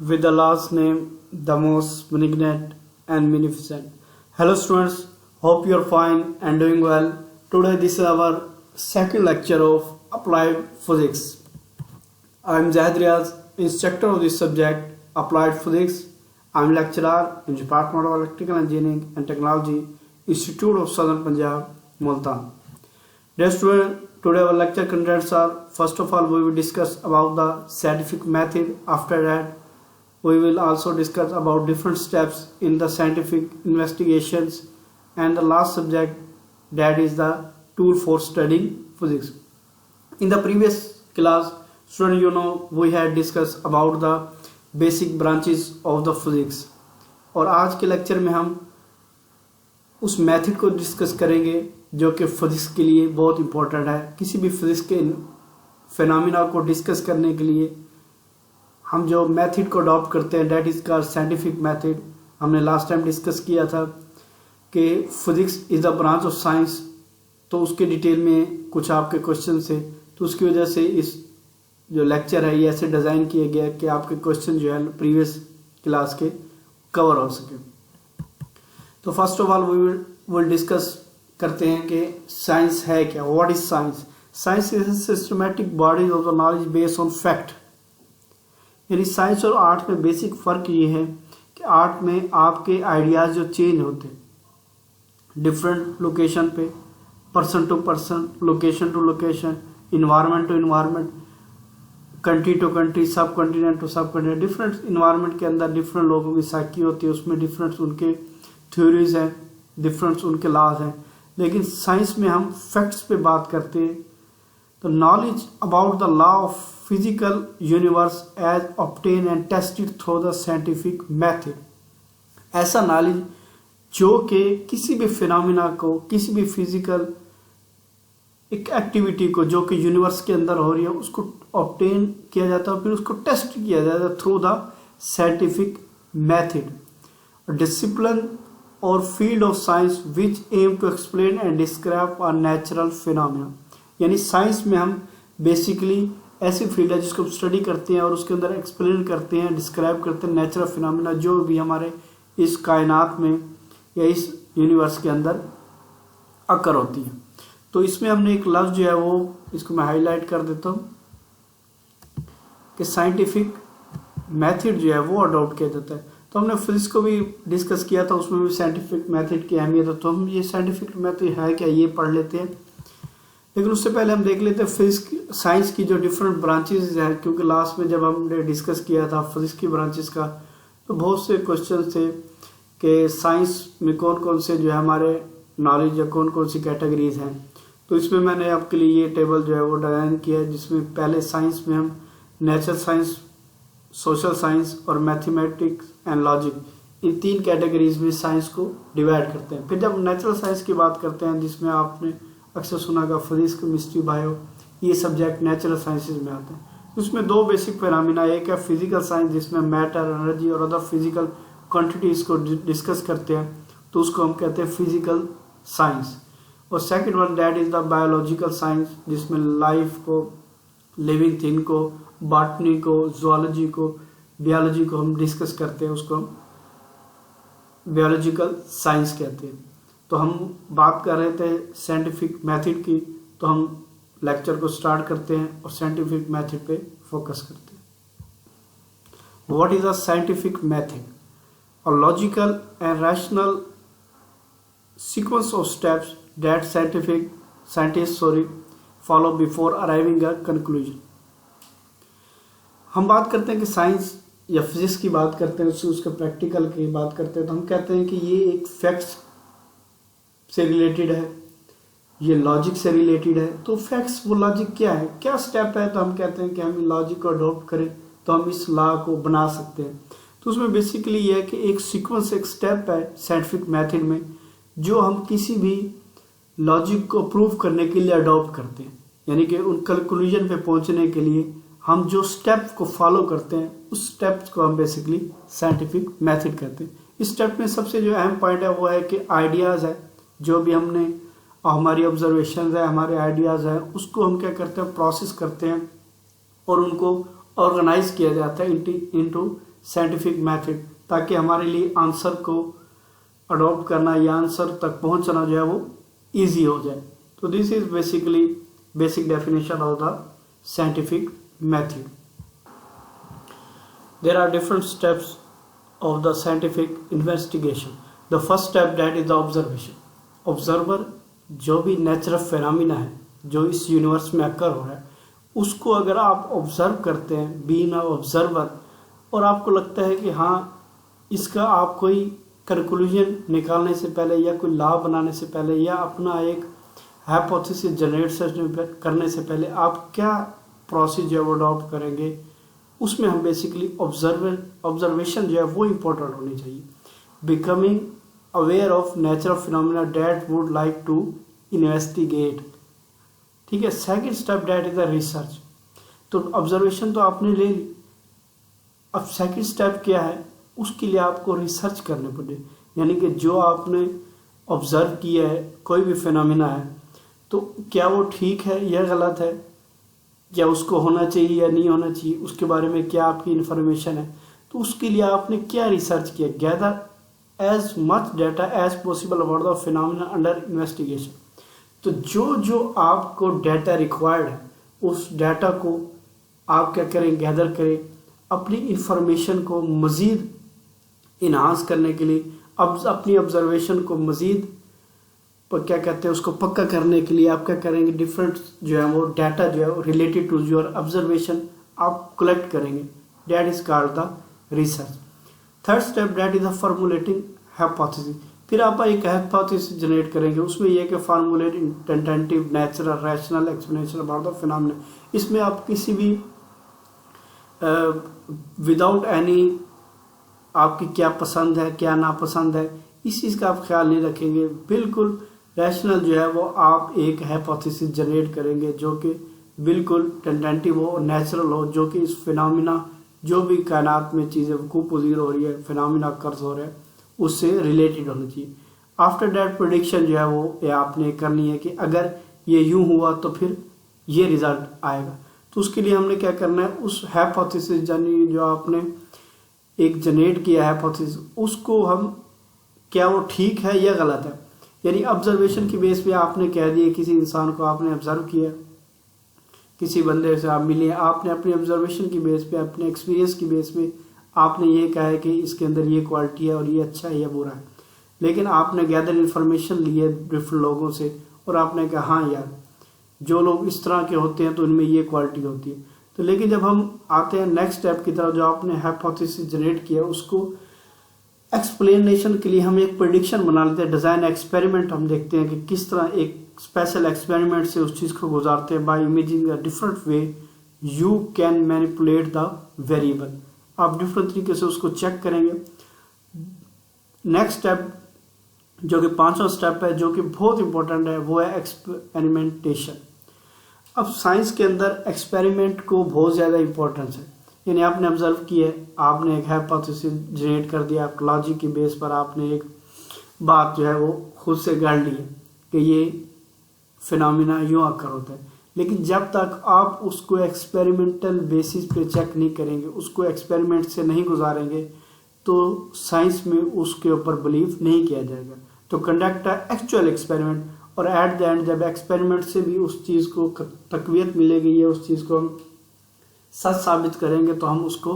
with the last name the most benignant and beneficent. Hello students, hope you are fine and doing well. Today this is our second lecture of Applied Physics. I am Zahid Riaz, instructor of this subject, Applied Physics. I am lecturer in Department of Electrical Engineering and Technology, Institute of Southern Punjab, Multan. Dear students, today our lecture contents are, first of all, we will discuss about the scientific method. After that, we will also discuss about different steps in the scientific investigations, and the last subject, that is the tool for studying physics. In the previous class, student, we had discussed about the basic branches of the physics, और आज के lecture में हम उस method को discuss करेंगे जो कि फिजिक्स के लिए बहुत इंपॉर्टेंट है. किसी भी फिजिक्स के फिनोमिना को डिस्कस करने के लिए हम जो मेथड को अडॉप्ट करते हैं, that is called scientific method. हमने लास्ट टाइम डिस्कस किया था कि physics is the branch of science, तो उसके डिटेल में कुछ आपके क्वेश्चन थे, तो उसकी वजह से इस जो लेक्चर है ये ऐसे डिज़ाइन किया गया कि आपके क्वेश्चन जो है प्रीवियस क्लास के कवर हो सके. तो first of all we will discuss करते हैं कि साइंस है क्या. What is science? Science is a systematic body of the knowledge based on fact. यानी साइंस और आर्ट में बेसिक फ़र्क ये है कि आर्ट में आपके आइडियाज़ जो चेंज होते हैं डिफरेंट लोकेशन पे, person to person, location to location, environment to environment, country to country, subcontinent to subcontinent, different environment के अंदर डिफरेंट लोगों की साइकी होती है, उसमें डिफरेंट उनके थ्योरीज हैं, डिफरेंट उनके लॉज हैं. लेकिन साइंस में हम फैक्ट्स पे बात करते हैं. तो knowledge about the law of physical universe as obtain and tested through the scientific method. ऐसा नॉलेज जो कि किसी भी फिनोमिना को, किसी भी फिजिकल एक एक्टिविटी को जो कि यूनिवर्स के अंदर हो रही है उसको ऑब्टेन किया जाता है, फिर उसको टेस्ट किया जाता है through the scientific method. Discipline और field of science which aim to explain and describe are natural phenomena. यानी साइंस में हम बेसिकली ऐसी फील्ड है जिसको हम स्टडी करते हैं और उसके अंदर एक्सप्लेन करते हैं, डिस्क्राइब करते हैं नेचुरल फिनोमिना जो भी हमारे इस कायनात में या इस यूनिवर्स के अंदर अकर होती है. तो इसमें हमने एक लफ्ज़ जो है वो इसको मैं हाईलाइट कर देता हूँ कि साइंटिफिक मेथड जो है वो अडॉप्ट किया जाता है. तो हमने फिजिक्स को भी डिस्कस किया था, उसमें भी साइंटिफिक मेथड की अहमियत है. तो हम ये साइंटिफिक मेथड है क्या ये पढ़ लेते हैं. लेकिन उससे पहले हम देख लेते हैं फिजिक्स साइंस की जो डिफरेंट ब्रांचेस हैं, क्योंकि लास्ट में जब हमने डिस्कस किया था फिजिक्स की ब्रांचेस का तो बहुत से क्वेश्चन थे कि साइंस में कौन कौन से जो है हमारे नॉलेज या कौन कौन सी कैटेगरीज हैं. तो इसमें मैंने आपके लिए ये टेबल जो है वो डिज़ाइन किया है, जिसमें पहले साइंस में हम नेचुरल साइंस, सोशल साइंस और मैथमेटिक्स एंड लॉजिक, इन तीन कैटेगरीज में साइंस को डिवाइड करते हैं. फिर जब नेचुरल साइंस की बात करते हैं जिसमें आपने अक्सर सुना का फिजिक्स, केमिस्ट्री, बायो, ये सब्जेक्ट नेचुरल साइंसेज में आते हैं. उसमें दो बेसिक पैरामीना, एक है फिजिकल साइंस जिसमें मैटर, एनर्जी और अदर फिजिकल क्वांटिटीज को डिस्कस करते हैं, तो उसको हम कहते हैं फिजिकल साइंस. और second one that is the biological science जिसमें लाइफ को, लिविंग थिंग को, बॉटनी को, जूलॉजी को, बियोलॉजी को हम डिस्कस करते हैं, उसको हम बायोलॉजिकल साइंस कहते हैं. तो हम बात कर रहे थे साइंटिफिक मेथड की, तो हम लेक्चर को स्टार्ट करते हैं और साइंटिफिक मेथड पे फोकस करते हैं. What is a scientific method? A logical and rational sequence of steps that scientist follow before arriving a conclusion. हम बात करते हैं कि साइंस या फिजिक्स की बात करते हैं, उसके प्रैक्टिकल की बात करते हैं, तो हम कहते हैं कि ये एक फैक्ट्स से रिलेटेड है, ये लॉजिक से रिलेटेड है. तो फैक्ट्स वो लॉजिक क्या है, क्या स्टेप है, तो हम कहते हैं कि हम लॉजिक को अडॉप्ट करें तो हम इस लॉ को बना सकते हैं. तो उसमें बेसिकली ये है कि एक सीक्वेंस, एक स्टेप है साइंटिफिक मेथड में जो हम किसी भी लॉजिक को प्रूव करने के लिए अडॉप्ट करते हैं. यानी कि उन कंक्लूजन पे पहुंचने के लिए हम जो स्टेप को फॉलो करते हैं उस स्टेप को हम बेसिकली साइंटिफिक मेथड कहते हैं. इस स्टेप में सबसे जो अहम पॉइंट है वो है कि आइडियाज़ है, जो भी हमने हमारी ऑब्जर्वेशन है, हमारे आइडियाज़ है, उसको हम क्या करते हैं, प्रोसेस करते हैं और उनको ऑर्गेनाइज किया जाता है इनटू साइंटिफिक मेथड, ताकि हमारे लिए आंसर को अडॉप्ट करना या आंसर तक पहुंचना जो है वो इजी हो जाए। तो this is basically basic definition of the scientific method. There are different steps of the scientific investigation. The first step that is the observation. Observer जो भी नेचुरल फिनोमिना है जो इस यूनिवर्स में अकर हो रहा है, उसको अगर आप ऑब्जर्व करते हैं बीइंग अ ऑब्जर्वर, और आपको लगता है कि हाँ इसका आप कोई कंक्लूजन निकालने से पहले या कोई लॉ बनाने से पहले या अपना एक हाइपोथेसिस जनरेट करने से पहले आप क्या प्रोसीजर अडॉप्ट करेंगे, उसमें हम बेसिकली ऑब्जर्वेशन जो है वो इम्पोर्टेंट होनी चाहिए। Becoming aware of natural phenomena that would like to investigate. ठीक है, second step that is the research. तो ऑब्जर्वेशन तो आपने ले ली, अब सेकंड स्टेप क्या है, उसके लिए आपको रिसर्च करने पड़े, यानी कि जो आपने ऑब्जर्व किया है कोई भी फिनोमिना है तो क्या वो ठीक है या गलत है, क्या उसको होना चाहिए या नहीं होना चाहिए, उसके बारे में क्या आपकी इन्फॉर्मेशन है। तो उसके लिए आपने क्या रिसर्च किया, gather as much data as possible about the phenomena under investigation. तो जो जो आपको डाटा रिक्वायर्ड है उस डाटा को आप क्या करें, गैदर करें, अपनी इंफॉर्मेशन को मज़ीद इन्हांस करने के लिए, अब अपनी ऑब्जर्वेशन को मज़ीद क्या कहते हैं उसको पक्का करने के लिए आप क्या करेंगे, डिफरेंट जो है वो डाटा जो है रिलेटेड टू योर ऑब्जर्वेशन आप कलेक्ट करेंगे, that is called the research. Third step that is the formulating hypothesis. फिर आप एक हाइपोथेसिस जनरेट करेंगे, उसमें यह कि formulate tentative natural rational explanation about the phenomena. इसमें आप किसी भी विदाउट एनी आपकी क्या पसंद है क्या नापसंद है इस चीज़ का आप ख्याल नहीं रखेंगे, बिल्कुल रैशनल जो है वो आप एक हाइपोथेसिस जनरेट करेंगे जो कि बिल्कुल टेंटेटिव हो, नेचुरल हो, जो कि इस फिनोमिना जो भी कायनात में चीज़ें वकूफ़ पज़ीर हो रही है, फिनोमिना कर्ज हो रहा है, उससे रिलेटेड होनी चाहिए। आफ्टर दैट प्रेडिक्शन जो है वो ये आपने करनी है कि अगर ये यूं हुआ तो फिर ये रिजल्ट आएगा। तो उसके लिए हमने क्या करना है, उस हाइपोथेसिस यानी जो आपने एक जनरेट किया हाइपोथेसिस उसको हम क्या वो ठीक है या गलत है, यानी ऑब्जर्वेशन की बेस पे आपने कह दिया, किसी इंसान को आपने ऑब्जर्व किया, किसी बंदे से आप मिले, आपने अपनी ऑब्जर्वेशन की बेस पे अपने एक्सपीरियंस की बेस पे आपने ये कहा है कि इसके अंदर ये क्वालिटी है और ये अच्छा है या बुरा है, लेकिन आपने गैदर इन्फॉर्मेशन ली है डिफरेंट लोगों से और आपने कहा हाँ यार जो लोग इस तरह के होते हैं तो इनमें ये क्वालिटी होती है। तो लेकिन जब हम आते हैं नेक्स्ट स्टेप की तरफ, जो आपने हाइपोथेसिस जनरेट किया उसको एक्सप्लेनेशन के लिए हम एक प्रेडिक्शन बना लेते हैं, डिज़ाइन एक्सपेरिमेंट हम देखते हैं कि किस तरह एक स्पेशल एक्सपेरिमेंट से उस चीज़ को गुजारते हैं। By imaging a different way you can manipulate the variable, आप डिफरेंट तरीके से उसको चेक करेंगे। नेक्स्ट स्टेप जो कि पांचवा स्टेप है जो कि बहुत इंपॉर्टेंट है वो है एक्सपेरिमेंटेशन। अब साइंस के अंदर एक्सपेरिमेंट को बहुत ज़्यादा इंपॉर्टेंस है, यानी आपने ऑब्जर्व किया, आपने एक हाइपोथेसिस जनरेट कर दिया, आप लॉजिक की बेस पर आपने एक बात जो है वो खुद से गढ़ ली कि ये फिनोमिना यूँ आकर होता है, लेकिन जब तक आप उसको एक्सपेरिमेंटल बेसिस पे चेक नहीं करेंगे, उसको एक्सपेरिमेंट से नहीं गुजारेंगे तो साइंस में उसके ऊपर बिलीव नहीं किया जाएगा। तो कंडक्ट एक्चुअल एक्सपेरिमेंट, और एट द एंड जब एक्सपेरिमेंट से भी उस चीज़ को तकवीत मिलेगी या उस चीज़ को हम सच साबित करेंगे तो हम उसको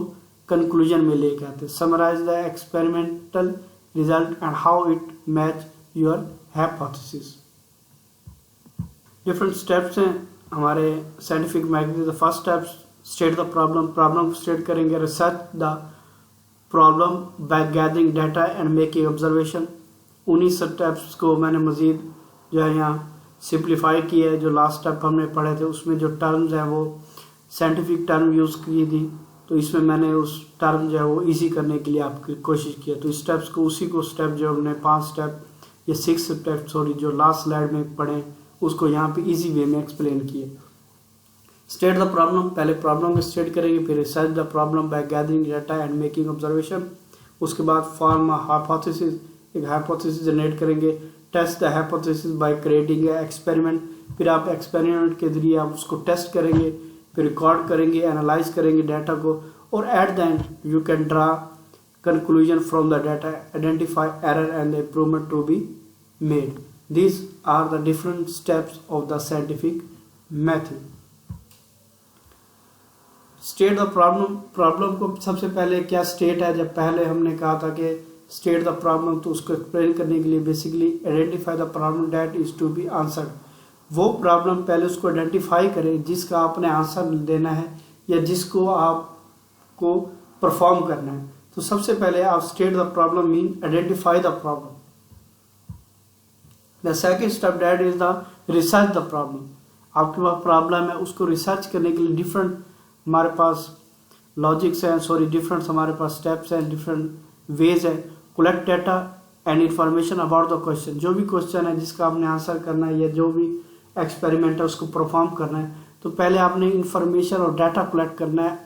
कंक्लूजन में लेके आते हैं। Summarize the experimental result and how it match your hypothesis. Different steps हैं हमारे scientific method. The first step state the problem, problem state करेंगे, research the problem by gathering data and making observation. उन्हीं steps को मैंने मज़ीद जो है यहाँ सिंप्लीफाई किया है। जो लास्ट स्टेप हमने पढ़े थे उसमें जो टर्म्स हैं वो साइंटिफिक टर्म यूज़ की थी, तो इसमें मैंने उस टर्म जो है वो इजी करने के लिए आपकी कोशिश किया। तो स्टेप्स को उसी को स्टेप जो हमने 5 स्टेप या 6 स्टेप सॉरी जो लास्ट स्लाइड में पढ़े उसको यहाँ पे इजी वे में एक्सप्लेन किए। स्टेट द प्रॉब्लम, पहले प्रॉब्लम को स्टेट करेंगे, फिर research the problem by gathering data and making observation. उसके बाद फॉर्म हाइपोथेसिस, एक हाइपोथेसिस जनरेट करेंगे। Test the hypothesis by creating a experiment, फिर आप एक्सपेरिमेंट के जरिए आप उसको टेस्ट करेंगे, फिर रिकॉर्ड करेंगे, एनालाइज करेंगे डाटा को, or at the end you can draw conclusion from the data, identify error and the improvement to be made. These are the different steps of the scientific method. State the problem को सबसे पहले क्या state है, जब पहले हमने कहा था कि स्टेट द प्रॉब्लम, तो उसको एक्सप्लेन करने के लिए basically identify the problem that is to be answered. वो प्रॉब्लम पहले उसको आइडेंटिफाई करें जिसका आपने आंसर देना है या जिसको आपको परफॉर्म करना है। तो सबसे पहले आप state the problem mean identify the problem. The second step that is the research the problem. आपके पास प्रॉब्लम है, उसको रिसर्च करने के लिए डिफरेंट हमारे पास लॉजिक्स हैं, डिफरेंट हमारे पास स्टेप्स हैं, डिफरेंट वेज है। Collect data and information about the question. जो भी क्वेश्चन है जिसका आपने आंसर करना है या जो भी एक्सपेरिमेंट है उसको परफॉर्म करना है, तो पहले आपने इंफॉर्मेशन और डाटा कलेक्ट करना है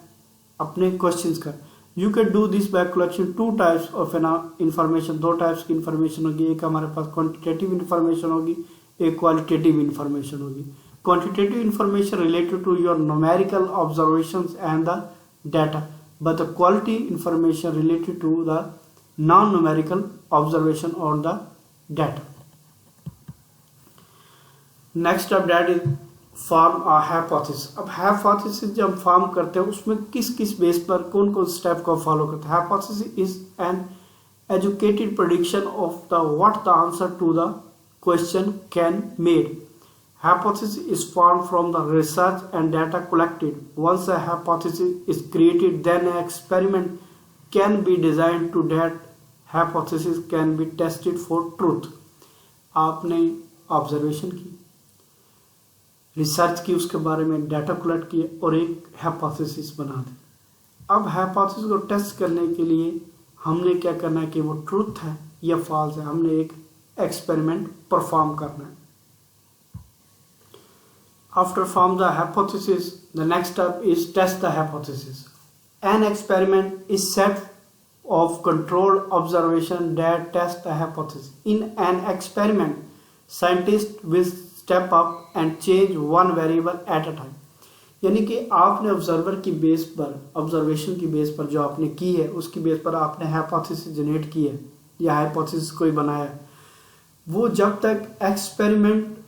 अपने क्वेश्चंस का। You can do this by collection two types of information. दो टाइप्स की इंफॉर्मेशन होगी, एक हमारे पास क्वांटिटेटिव इंफॉर्मेशन होगी, एक क्वालिटेटिव इंफॉर्मेशन होगी। Quantitative information related to your numerical observations and the data, but the quality information related to the non-numerical observation or the data. Next step that is form a hypothesis. अब hypothesis जब form करते हैं उसमें किस किस base पर कौन कौन स्टेप को फॉलो करते हैं। Hypothesis is an educated prediction of the what the answer to the question can made. Hypothesis is formed from the research and data collected. Once a hypothesis is created, then an experiment can be designed to that hypothesis can be tested for truth. आपने observation की, research की, उसके बारे में data collect किए और एक hypothesis बना दी। अब हाइपोथेसिस को टेस्ट करने के लिए हमने क्या करना है कि वो ट्रूथ है या फॉल्स है, हमने एक एक्सपेरिमेंट परफॉर्म करना है। After form the hypothesis, the next step is test the hypothesis. An experiment is set of controlled observation that test the hypothesis. In an experiment, scientists will step up and change one variable at a time. यानी कि आपने observer की base पर, observation की base पर जो आपने की है उसकी बेस पर आपने हाइपोथेसिस जनरेट की है या हाइपोथेसिस कोई बनाया है, वो जब तक एक्सपेरिमेंट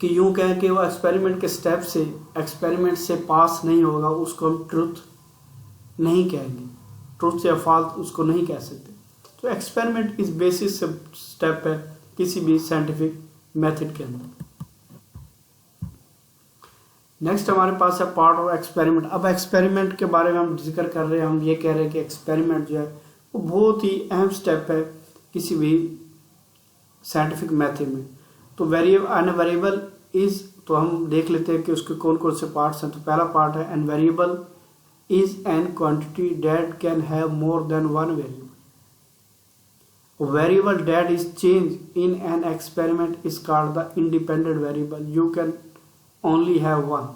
कि यूं कहें कि वो एक्सपेरिमेंट के स्टेप से, एक्सपेरिमेंट से पास नहीं होगा, उसको हम ट्रुथ नहीं कहेंगे, ट्रुथ या फॉल्स उसको नहीं कह सकते। तो एक्सपेरिमेंट इस बेसिस से स्टेप है किसी भी साइंटिफिक मेथड के अंदर। नेक्स्ट हमारे पास है पार्ट ऑफ एक्सपेरिमेंट। अब एक्सपेरिमेंट के बारे में हम जिक्र कर रहे हैं, हम ये कह रहे हैं कि एक्सपेरिमेंट जो है वो बहुत ही अहम स्टेप है किसी भी साइंटिफिक मेथड में। तो वेरिएबल इज, तो हम देख लेते हैं कि उसके कौन कौन से पार्ट्स हैं। तो पहला पार्ट है an variable is an quantity that can have more than one variable. Variable that is change in an experiment is called the independent variable. You can only have one.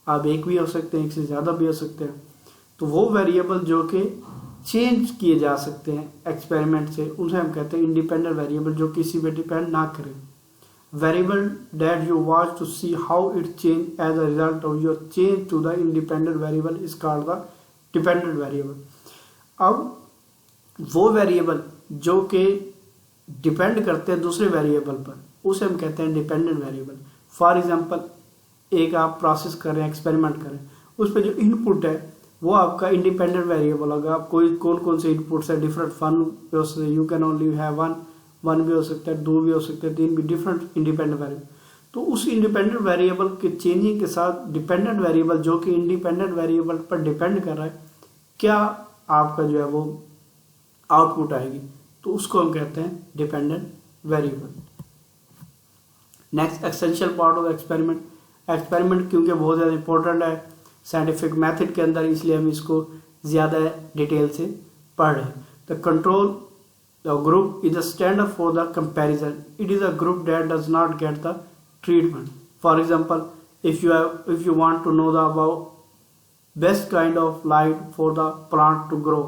अब एक भी हो सकते हैं, एक से ज़्यादा भी हो सकते हैं। तो वो वेरिएबल जो कि चेंज किए जा सकते हैं एक्सपेरिमेंट से, उनसे हम कहते हैं इंडिपेंडेंट वेरिएबल, जो किसी पे डिपेंड ना करें। Variable that you watch to see how it change as a result of your change to the independent variable is called the dependent variable. अब वो वेरिएबल जो कि डिपेंड करते हैं दूसरे वेरिएबल पर, उसे हम कहते हैं डिपेंडेंट वेरिएबल। फॉर एग्जाम्पल, एक आप प्रोसेस कर रहे हैं, एक्सपेरिमेंट कर रहे हैं, उस पर जो इनपुट है वो आपका इंडिपेंडेंट वेरिएबल होगा। आप कोई कौन कौन से इनपुट्स है, different one, you can only have one भी हो सकता है, दो भी हो सकते हैं, तीन भी, डिफरेंट इंडिपेंडेंट वेरिएबल। तो उस इंडिपेंडेंट वेरिएबल के चेंजिंग के साथ डिपेंडेंट वेरिएबल जो कि इंडिपेंडेंट वेरिएबल पर डिपेंड कर रहा है, क्या आपका जो है वो आउटपुट आएगी, तो उसको हम कहते हैं dependent variable. Next, essential part of experiment. Experiment क्योंकि बहुत ज़्यादा इंपॉर्टेंट है साइंटिफिक मेथड के अंदर, इसलिए हम इसको ज़्यादा डिटेल से पढ़ रहे हैं। The control the group is a standard for the comparison. It is a group that does not get the treatment. For example, if you want to know the about best kind of light for the plant to grow,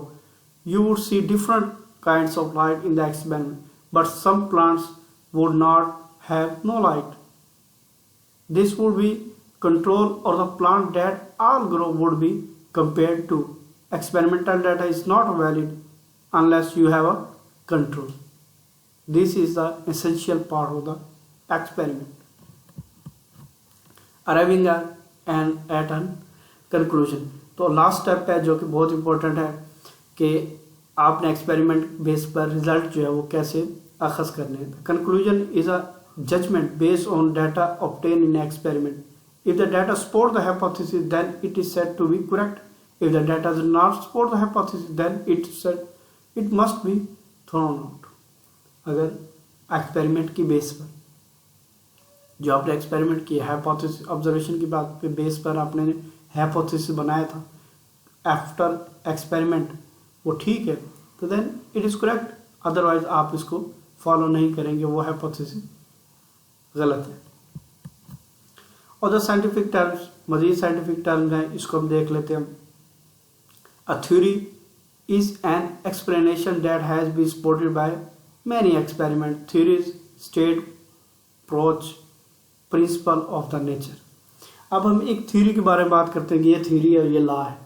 you would see different kinds of light in the experiment, but some plants would not have no light. This would be control, or the plant that all grow would be compared to experimental data is not valid unless you have a control. This is the essential part of the experiment. Arriving at an conclusion. तो last step है जो कि बहुत important है कि आपने experiment base पर result जो है वो कैसे अखज़ करने हैं. Conclusion is a judgment based on data obtain in experiment. If the data support the hypothesis, then it is said to be correct. If the data does not support the hypothesis, then it must be thrown out. अगर experiment की base पर जो आपने experiment की hypothesis observation की बात पे base पर आपने हाइपोथेसिस बनाया था आफ्टर एक्सपेरिमेंट वो ठीक है तो then it is correct. Otherwise आप इसको फॉलो नहीं करेंगे, वो हाइपोथेसिस गलत है. और द साइंटिफिक टर्म्स, मजीद साइंटिफिक टर्म्स हैं, इसको हम देख लेते हैं. A theory is an explanation that has been supported by many experiment. Theories state approach principle of the nature. अब हम एक थ्योरी के बारे में बात करते हैं कि ये थ्योरी है, ये लॉ है,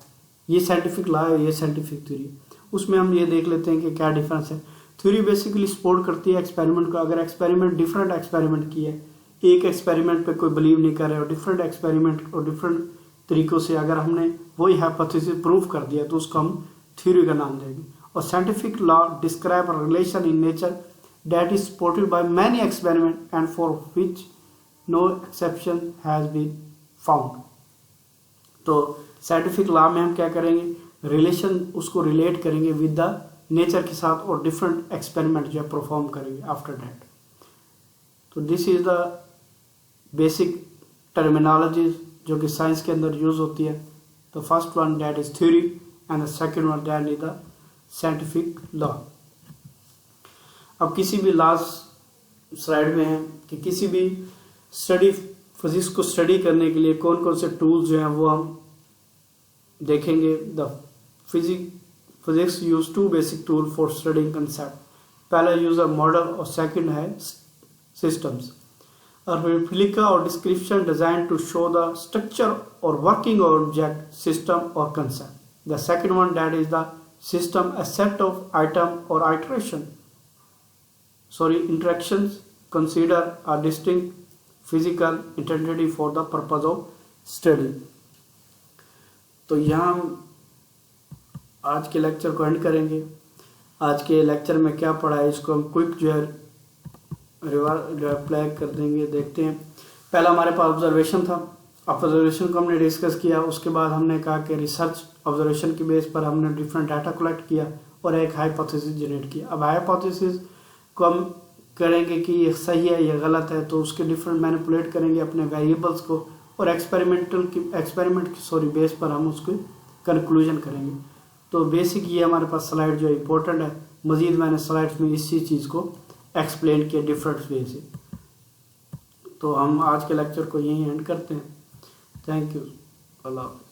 ये साइंटिफिक लॉ है, ये साइंटिफिक थ्योरी. उसमें हम ये देख लेते हैं कि क्या डिफरेंस है. थ्योरी बेसिकली सपोर्ट करती है एक्सपेरिमेंट को. अगर एक्सपेरिमेंट डिफरेंट एक्सपेरिमेंट की है, एक एक्सपेरिमेंट पे कोई बिलीव नहीं कर रहा है और डिफरेंट एक्सपेरिमेंट और डिफरेंट तरीक़ों से अगर हमने वही हाइपोथेसिस प्रूव कर दिया तो उसको हम थ्योरी का नाम देंगे. और scientific law describe a relation in nature that is supported by many experiment and for which no exception has been found. तो साइंटिफिक लॉ में हम क्या करेंगे, रिलेशन उसको रिलेट करेंगे विद द नेचर के साथ और डिफरेंट एक्सपेरिमेंट जो है परफॉर्म करेंगे आफ्टर दैट. तो this is the basic terminology जो कि साइंस के अंदर यूज होती है. तो first one that is theory and the second one that is the scientific law. अब किसी भी लास्ट स्लाइड में है कि किसी भी स्टडी फिजिक्स को स्टडी करने के लिए कौन कौन से टूल्स जो हैं वो हम देखेंगे. The physics use to basic tool for studying concept. पहला यूजर मॉडल और सेकंड है systems. A replica or description designed to show the structure or working of object, system or concept. The second one that is the system, a set of item or interactions consider a distinct physical entity for the purpose of study. तो यहाँ हम आज के lecture को and करेंगे. आज के lecture में क्या पढ़ा है इसको हम क्विक जो है रिप्लाई कर देंगे. देखते हैं. पहला हमारे पास ऑब्जर्वेशन था. ऑब्जर्वेशन को हमने डिस्कस किया. उसके बाद हमने कहा कि रिसर्च ऑब्जर्वेशन की बेस पर हमने डिफरेंट डाटा कलेक्ट किया और एक हाइपोथेसिस जनरेट किया. अब हाइपोथेसिस को हम करेंगे कि ये सही है ये गलत है तो उसके डिफरेंट मैनिपुलेट करेंगे अपने वेरिएबल्स को और एक्सपेरिमेंट की बेस पर हम उसको कंक्लूजन करेंगे. तो बेसिक ये हमारे पास स्लाइड जो इम्पोर्टेंट है. मजीद मैंने स्लाइड्स में इसी चीज़ को एक्सप्लेन किया डिफरेंट वे से. तो हम आज के लेक्चर को यहीं एंड करते हैं. Thank you. अल्लाह हाफ़िज़.